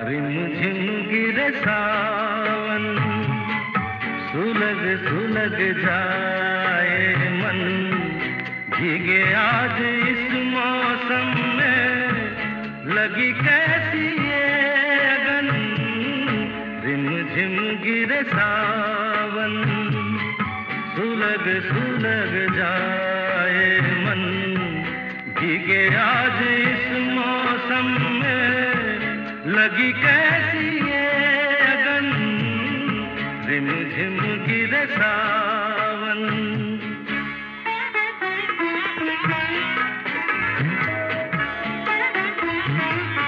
रिमझिम गिरे सावन, सुलग सुलग जाए मन, भीगे आज इस मौसम में, लगी कैसी ये अगन। रिमझिम गिरे सावन, सुलग सुलग जाए मन, भीगे आज इस मौसम में, लगी कैसी ये अगन। रिमझिम गिरे सावन।